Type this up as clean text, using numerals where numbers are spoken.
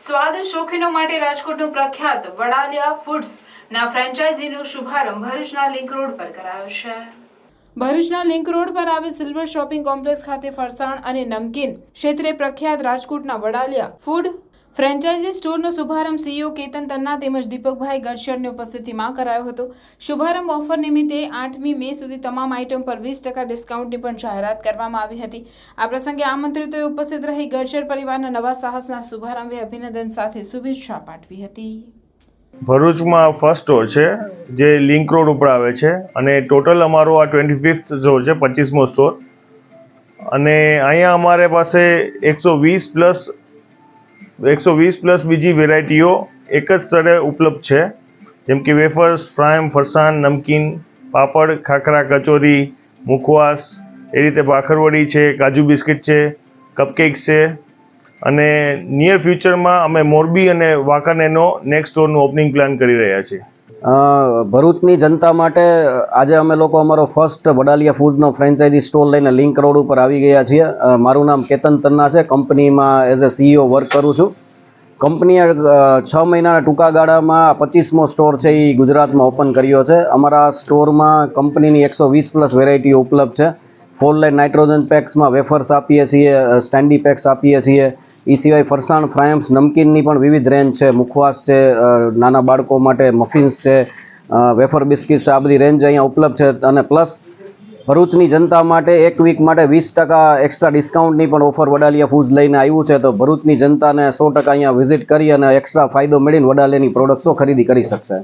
સ્વાદ શોખીનો માટે રાજકોટનું પ્રખ્યાત વડાલિયા ફૂડ્સના ફ્રેન્ચાઇઝીનો શુભારંભ ભરૂચના લિંક રોડ પર કરાયો છે। ભરૂચના લિંક રોડ પર આવેલ સિલ્વર શોપિંગ કોમ્પ્લેક્સ ખાતે ફરસાણ અને નમકીન ક્ષેત્રે પ્રખ્યાત રાજકોટના વડાલિયા ફૂડ ફ્રેન્ચાઇઝી સ્ટોરનો શુભારંભ સીઈઓ કેતન તન્ના તેમજ દીપકભાઈ ગઢશરની ઉપસ્થિતિમાં કરાયો હતો। શુભારંભ ઓફર નિમિત્તે 8મી મે સુધી તમામ આઇટમ પર 20% ડિસ્કાઉન્ટની પણ જાહેરાત કરવામાં આવી હતી। આ પ્રસંગે આમંત્રિતોએ ઉપસ્થિત રહી ગઢશર પરિવારના નવા સાહસના શુભારંભે અભિનંદન સાથે શુભેચ્છા પાઠવી હતી। ભરૂચમાં ફર્સ્ટ સ્ટોર છે જે લિંક રોડ ઉપર આવે છે અને ટોટલ અમારો આ 25th સ્ટોર છે, 25મો સ્ટોર। અને અહીંયા અમારે પાસે 120 પ્લસ બીજી વેરાયટીઓ એક જ સ્થળે ઉપલબ્ધ છે, જેમ કે વેફર્સ, ફ્રાયમ, ફરસાણ, નમકીન, પાપડ, ખાખરા, કચોરી, મુખવાસ, એ રીતે ભાખરવડી છે, કાજુ બિસ્કિટ છે, કપકેક્સ છે। અને નિયર ફ્યુચરમાં અમે મોરબી અને વાંકાનેરનો નેક્સ્ટ સ્ટોરનું ઓપનિંગ પ્લાન કરી રહ્યા છીએ। ભરૂચની જનતા માટે આજે અમે લોકો અમારો ફર્સ્ટ વડાલિયા ફૂડનો ફ્રેન્ચાઇઝી સ્ટોર લઈને લિંક રોડ ઉપર આવી ગયા છીએ। મારું નામ કેતન તન્ના છે, કંપનીમાં એઝ અ સીઈઓ વર્ક કરું છું। કંપનીએ 6 મહિનાના ટૂંકા ગાળામાં 25મો સ્ટોર છે એ ગુજરાતમાં ઓપન કર્યો છે। અમારા સ્ટોરમાં કંપનીની 120 પ્લસ વેરાયટીઓ ઉપલબ્ધ છે। 4 લાઇન નાઇટ્રોજન પેક્સમાં વેફર્સ આપીએ છીએ, સ્ટેન્ડી પેક્સ આપીએ છીએ। એ સિવાય ફરસાણ, ફ્રાયમ્સ, નમકીનની પણ વિવિધ રેન્જ છે, મુખવાસ છે, નાના બાળકો માટે મફિન્સ છે, વેફર બિસ્કિટ છે, આ બધી રેન્જ અહીંયા ઉપલબ્ધ છે। અને પ્લસ ભરૂચની જનતા માટે એક વીક માટે 20% એક્સ્ટ્રા ડિસ્કાઉન્ટની પણ ઓફર વડાલિયા ફૂડ્સ લઈને આવ્યું છે। તો ભરૂચની જનતાને 100% અહીંયા વિઝિટ કરી અને એક્સ્ટ્રા ફાયદો મેળવીને વડાલિયાની પ્રોડક્ટ્સો ખરીદી કરી શકશે।